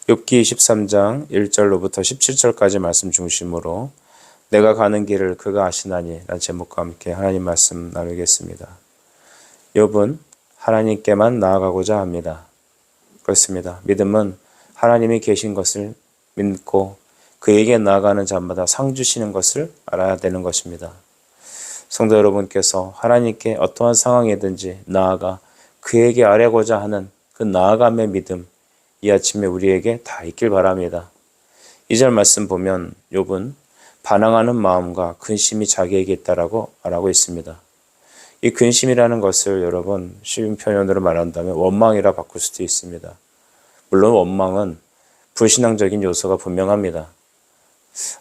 욥기 23장 1절로부터 17절까지 말씀 중심으로 내가 가는 길을 그가 아시나니 라는 제목과 함께 하나님 말씀 나누겠습니다. 욥은 하나님께만 나아가고자 합니다. 그렇습니다. 믿음은 하나님이 계신 것을 믿고 그에게 나아가는 자마다 상 주시는 것을 알아야 되는 것입니다. 성도 여러분께서 하나님께 어떠한 상황이든지 나아가 그에게 아뢰고자 하는 그 나아감의 믿음, 이 아침에 우리에게 다 있길 바랍니다. 2절 말씀 보면 욥은 반항하는 마음과 근심이 자기에게 있다라고 말하고 있습니다. 이 근심이라는 것을 여러분 쉬운 표현으로 말한다면 원망이라 바꿀 수도 있습니다. 물론 원망은 불신앙적인 요소가 분명합니다.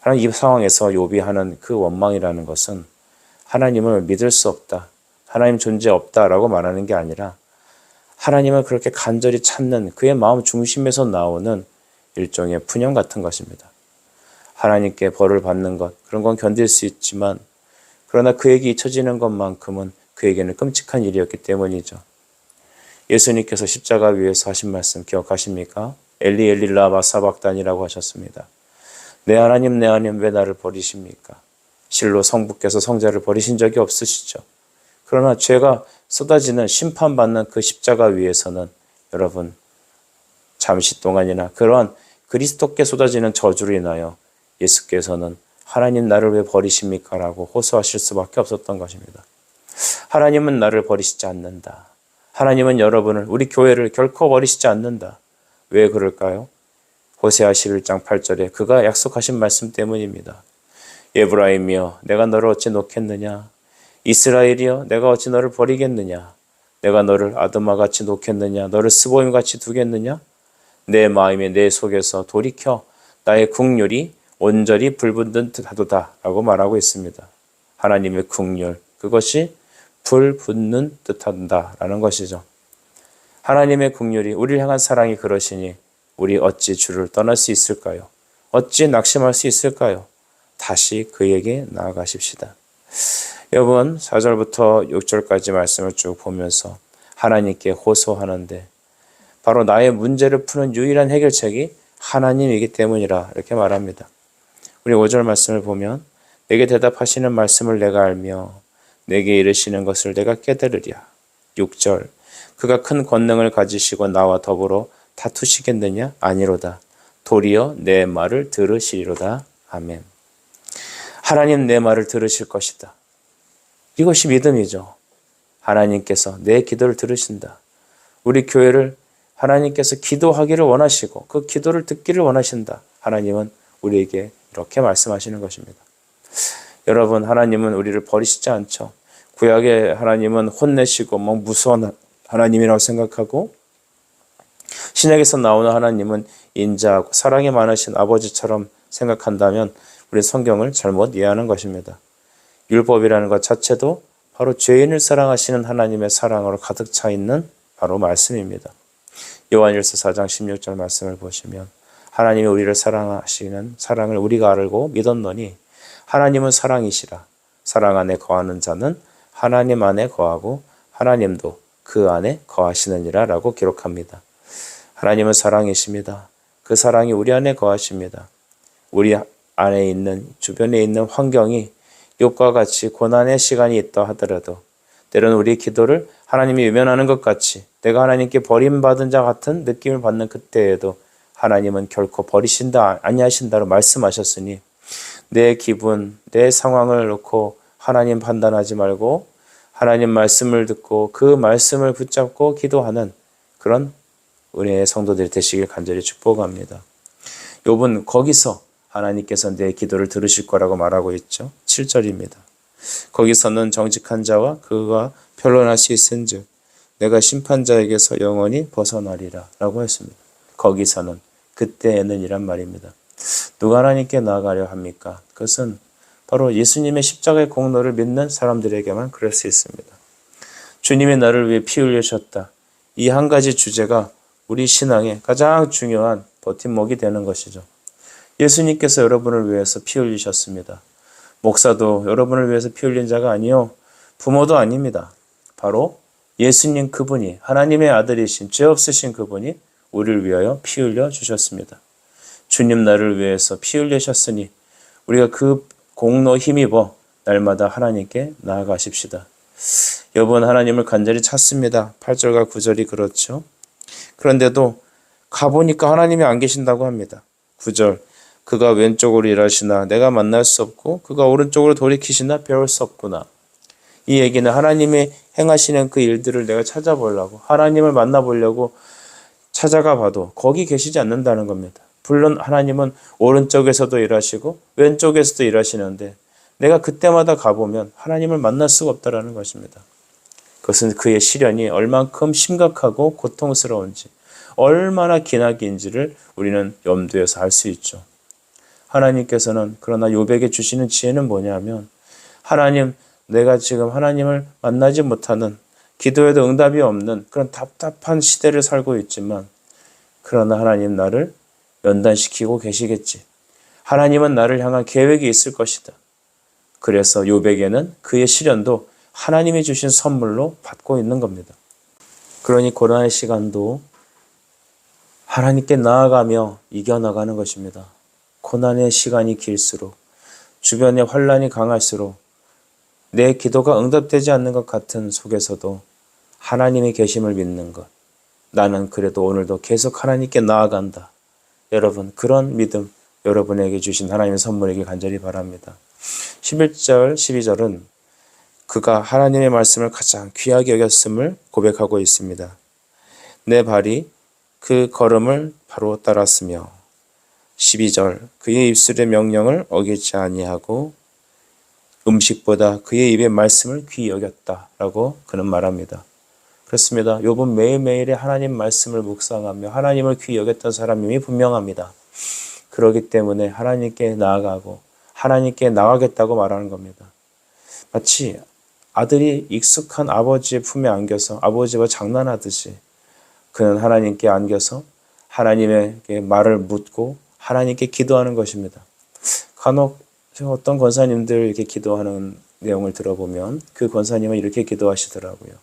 하나님 이 상황에서 욥이 하는 그 원망이라는 것은 하나님을 믿을 수 없다, 하나님 존재 없다라고 말하는 게 아니라 하나님을 그렇게 간절히 찾는 그의 마음 중심에서 나오는 일종의 푸념 같은 것입니다. 하나님께 벌을 받는 것, 그런 건 견딜 수 있지만 그러나 그에게 잊혀지는 것만큼은 그에게는 끔찍한 일이었기 때문이죠. 예수님께서 십자가 위에서 하신 말씀 기억하십니까? 엘리 엘리 라마 사박단이라고 하셨습니다. 내 하나님 왜 나를 버리십니까? 실로 성부께서 성자를 버리신 적이 없으시죠. 그러나 죄가 쏟아지는 심판받는 그 십자가 위에서는 여러분 잠시 동안이나 그러한 그리스도께 쏟아지는 저주로 인하여 예수께서는 하나님 나를 왜 버리십니까? 라고 호소하실 수밖에 없었던 것입니다. 하나님은 나를 버리시지 않는다. 하나님은 여러분을, 우리 교회를 결코 버리시지 않는다. 왜 그럴까요? 호세아 11장 8절에 그가 약속하신 말씀 때문입니다. 에브라임이여 내가 너를 어찌 놓겠느냐? 이스라엘이여 내가 어찌 너를 버리겠느냐? 내가 너를 아드마같이 놓겠느냐? 너를 스보임같이 두겠느냐? 내 마음이 내 속에서 돌이켜 나의 국률이 온전히 불붙는 듯하도다 라고 말하고 있습니다. 하나님의 국률, 그것이 불붙는 듯한다 라는 것이죠. 하나님의 국률이 우리를 향한 사랑이 그러시니 우리 어찌 주를 떠날 수 있을까요? 어찌 낙심할 수 있을까요? 다시 그에게 나아가십시다. 여러분 4절부터 6절까지 말씀을 쭉 보면서 하나님께 호소하는데 바로 나의 문제를 푸는 유일한 해결책이 하나님이기 때문이라 이렇게 말합니다. 우리 5절 말씀을 보면 내게 대답하시는 말씀을 내가 알며 내게 이르시는 것을 내가 깨달으랴. 6절 그가 큰 권능을 가지시고 나와 더불어 다투시겠느냐? 아니로다. 도리어 내 말을 들으시리로다. 아멘. 하나님 내 말을 들으실 것이다. 이것이 믿음이죠. 하나님께서 내 기도를 들으신다. 우리 교회를 하나님께서 기도하기를 원하시고 그 기도를 듣기를 원하신다. 하나님은 우리에게 이렇게 말씀하시는 것입니다. 여러분 하나님은 우리를 버리시지 않죠. 구약의 하나님은 혼내시고 무서운 하나님이라고 생각하고 신약에서 나오는 하나님은 인자하고 사랑이 많으신 아버지처럼 생각한다면 우리 성경을 잘못 이해하는 것입니다. 율법이라는 것 자체도 바로 죄인을 사랑하시는 하나님의 사랑으로 가득 차 있는 바로 말씀입니다. 요한일서 4장 16절 말씀을 보시면 하나님이 우리를 사랑하시는 사랑을 우리가 알고 믿었노니 하나님은 사랑이시라. 사랑 안에 거하는 자는 하나님 안에 거하고 하나님도 그 안에 거하시느니라 라고 기록합니다. 하나님은 사랑이십니다. 그 사랑이 우리 안에 거하십니다. 우리 안에 있는 주변에 있는 환경이 욥과 같이 고난의 시간이 있다 하더라도 때로는 우리 기도를 하나님이 외면하는 것 같이 내가 하나님께 버림받은 자 같은 느낌을 받는 그때에도 하나님은 결코 버리신다 아니하신다로 말씀하셨으니 내 기분, 내 상황을 놓고 하나님 판단하지 말고 하나님 말씀을 듣고 그 말씀을 붙잡고 기도하는 그런 은혜의 성도들이 되시길 간절히 축복합니다. 욥은 거기서 하나님께서 내 기도를 들으실 거라고 말하고 있죠. 7절입니다. 거기서는 정직한 자와 그가 변론할 수 있은즉 내가 심판자에게서 영원히 벗어나리라 라고 했습니다. 거기서는 그때에는 이란 말입니다. 누가 하나님께 나아가려 합니까? 그것은 바로 예수님의 십자가의 공로를 믿는 사람들에게만 그럴 수 있습니다. 주님이 나를 위해 피 흘리셨다. 이 한 가지 주제가 우리 신앙의 가장 중요한 버팀목이 되는 것이죠. 예수님께서 여러분을 위해서 피 흘리셨습니다. 목사도 여러분을 위해서 피 흘린 자가 아니요 부모도 아닙니다. 바로 예수님 그분이 하나님의 아들이신 죄 없으신 그분이 우리를 위하여 피 흘려 주셨습니다. 주님 나를 위해서 피 흘리셨으니 우리가 그 공로 힘입어 날마다 하나님께 나아가십시다. 여러분, 하나님을 간절히 찾습니다. 8절과 9절이 그렇죠. 그런데도 가보니까 하나님이 안 계신다고 합니다. 9절, 그가 왼쪽으로 일하시나 내가 만날 수 없고 그가 오른쪽으로 돌이키시나 배울 수 없구나. 이 얘기는 하나님이 행하시는 그 일들을 내가 찾아보려고, 하나님을 만나보려고 찾아가 봐도 거기 계시지 않는다는 겁니다. 물론 하나님은 오른쪽에서도 일하시고 왼쪽에서도 일하시는데 내가 그때마다 가보면 하나님을 만날 수가 없다는 것입니다. 그것은 그의 시련이 얼만큼 심각하고 고통스러운지, 얼마나 기나긴지를 우리는 염두에서 알 수 있죠. 하나님께서는 그러나 욥에게 주시는 지혜는 뭐냐면, 하나님, 내가 지금 하나님을 만나지 못하는, 기도에도 응답이 없는 그런 답답한 시대를 살고 있지만 그러나 하나님 나를 연단시키고 계시겠지. 하나님은 나를 향한 계획이 있을 것이다. 그래서 욥에게는 그의 시련도 하나님이 주신 선물로 받고 있는 겁니다. 그러니 고난의 시간도 하나님께 나아가며 이겨나가는 것입니다. 고난의 시간이 길수록, 주변에 환란이 강할수록 내 기도가 응답되지 않는 것 같은 속에서도 하나님의 계심을 믿는 것. 나는 그래도 오늘도 계속 하나님께 나아간다. 여러분, 그런 믿음 여러분에게 주신 하나님의 선물이길 간절히 바랍니다. 11절, 12절은 그가 하나님의 말씀을 가장 귀하게 여겼음을 고백하고 있습니다. 내 발이 그 걸음을 바로 따랐으며 12절, 그의 입술의 명령을 어기지 아니하고 음식보다 그의 입의 말씀을 귀히 여겼다라고 그는 말합니다. 그렇습니다. 욥은 매일매일의 하나님 말씀을 묵상하며 하나님을 귀히 여겼던 사람임이 분명합니다. 그렇기 때문에 하나님께 나아가고 하나님께 나가겠다고 말하는 겁니다. 마치 아들이 익숙한 아버지의 품에 안겨서 아버지와 장난하듯이 그는 하나님께 안겨서 하나님에게 말을 묻고 하나님께 기도하는 것입니다. 간혹 어떤 권사님들 이렇게 기도하는 내용을 들어보면 그 권사님은 이렇게 기도하시더라고요.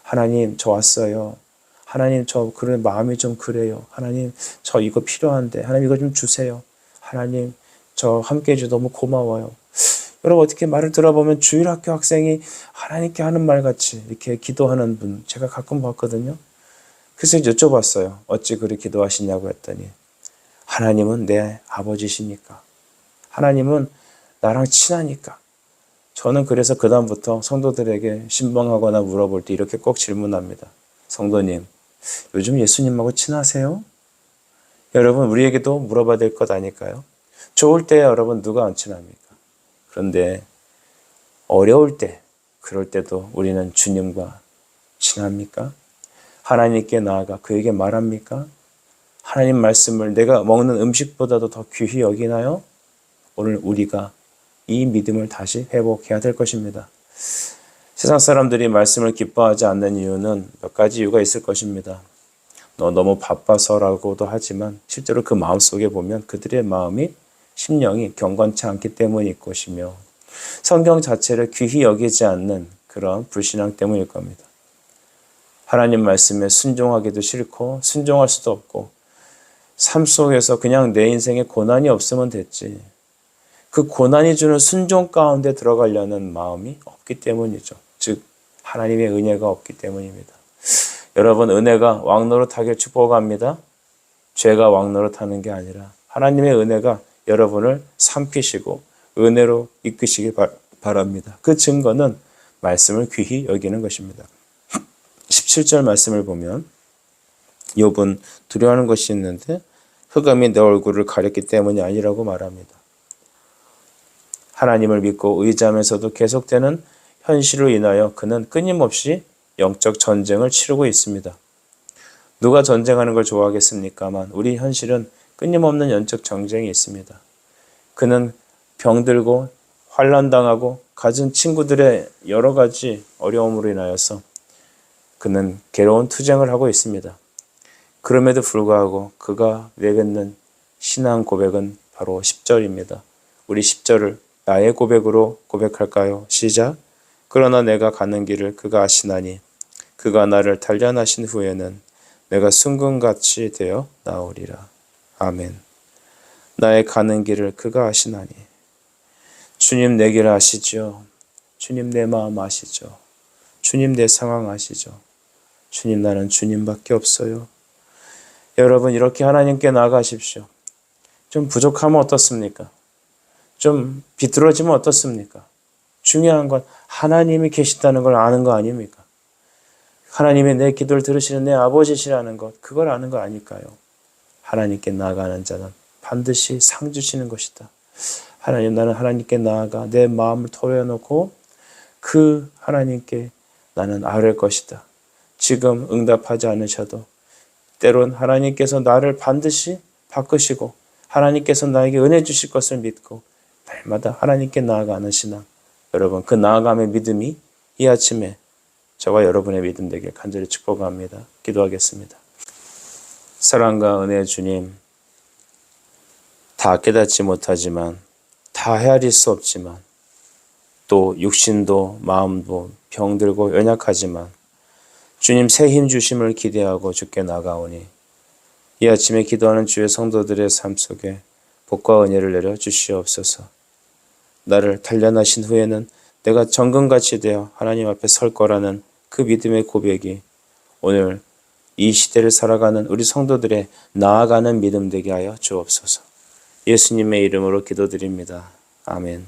하나님, 저 왔어요. 하나님, 저 그런 마음이 좀 그래요. 하나님, 저 이거 필요한데 하나님 이거 좀 주세요. 하나님, 저 함께 해주셔서 너무 고마워요. 여러분, 어떻게 말을 들어보면 주일학교 학생이 하나님께 하는 말같이 이렇게 기도하는 분 제가 가끔 봤거든요. 그래서 여쭤봤어요. 어찌 그렇게 기도하시냐고 했더니 하나님은 내 아버지시니까, 하나님은 나랑 친하니까. 저는 그래서 그 다음부터 성도들에게 신방하거나 물어볼 때 이렇게 꼭 질문합니다. 성도님, 요즘 예수님하고 친하세요? 여러분, 우리에게도 물어봐야 될 것 아닐까요? 좋을 때 여러분 누가 안 친합니까? 그런데 어려울 때, 그럴 때도 우리는 주님과 친합니까? 하나님께 나아가 그에게 말합니까? 하나님 말씀을 내가 먹는 음식보다도 더 귀히 여기나요? 오늘 우리가 이 믿음을 다시 회복해야 될 것입니다. 세상 사람들이 말씀을 기뻐하지 않는 이유는 몇 가지 이유가 있을 것입니다. 너 너무 바빠서라고도 하지만 실제로 그 마음속에 보면 그들의 마음이, 심령이 경건치 않기 때문일 것이며 성경 자체를 귀히 여기지 않는 그런 불신앙 때문일 겁니다. 하나님 말씀에 순종하기도 싫고 순종할 수도 없고 삶 속에서 그냥 내 인생에 고난이 없으면 됐지, 그 고난이 주는 순종 가운데 들어가려는 마음이 없기 때문이죠. 즉 하나님의 은혜가 없기 때문입니다. 여러분, 은혜가 왕노릇하길 축복합니다. 죄가 왕노릇하는 게 아니라 하나님의 은혜가 여러분을 삼키시고 은혜로 이끄시길 바랍니다. 그 증거는 말씀을 귀히 여기는 것입니다. 17절 말씀을 보면 욥은 두려워하는 것이 있는데 흑암이 내 얼굴을 가렸기 때문이 아니라고 말합니다. 하나님을 믿고 의지하면서도 계속되는 현실로 인하여 그는 끊임없이 영적 전쟁을 치르고 있습니다. 누가 전쟁하는 걸 좋아하겠습니까만 우리 현실은 끊임없는 영적 전쟁이 있습니다. 그는 병들고 환난당하고 가진 친구들의 여러 가지 어려움으로 인하여서 그는 괴로운 투쟁을 하고 있습니다. 그럼에도 불구하고 그가 내뱉는 신앙 고백은 바로 10절입니다. 우리 10절을 나의 고백으로 고백할까요? 시작. 그러나 내가 가는 길을 그가 아시나니 그가 나를 단련하신 후에는 내가 순금같이 되어 나오리라. 아멘. 나의 가는 길을 그가 아시나니. 주님 내 길 아시죠? 주님 내 마음 아시죠? 주님 내 상황 아시죠? 주님 나는 주님밖에 없어요. 여러분 이렇게 하나님께 나아가십시오. 좀 부족하면 어떻습니까? 좀 비뚤어지면 어떻습니까? 중요한 건 하나님이 계시다는 걸 아는 거 아닙니까? 하나님이 내 기도를 들으시는 내 아버지시라는 것, 그걸 아는 거 아닐까요? 하나님께 나아가는 자는 반드시 상 주시는 것이다. 하나님, 나는 하나님께 나아가 내 마음을 토해놓고 그 하나님께 나는 아뢰 것이다. 지금 응답하지 않으셔도 때론 하나님께서 나를 반드시 바꾸시고 하나님께서 나에게 은혜 주실 것을 믿고 날마다 하나님께 나아가는 신앙, 여러분 그 나아감의 믿음이 이 아침에 저와 여러분의 믿음 되길 간절히 축복합니다. 기도하겠습니다. 사랑과 은혜의 주님, 다 깨닫지 못하지만 다 헤아릴 수 없지만 또 육신도 마음도 병들고 연약하지만 주님 새 힘 주심을 기대하고 주께 나가오니 이 아침에 기도하는 주의 성도들의 삶 속에 복과 은혜를 내려 주시옵소서. 나를 단련하신 후에는 내가 정금같이 되어 하나님 앞에 설 거라는 그 믿음의 고백이 오늘 이 시대를 살아가는 우리 성도들의 나아가는 믿음 되게 하여 주옵소서. 예수님의 이름으로 기도드립니다. 아멘.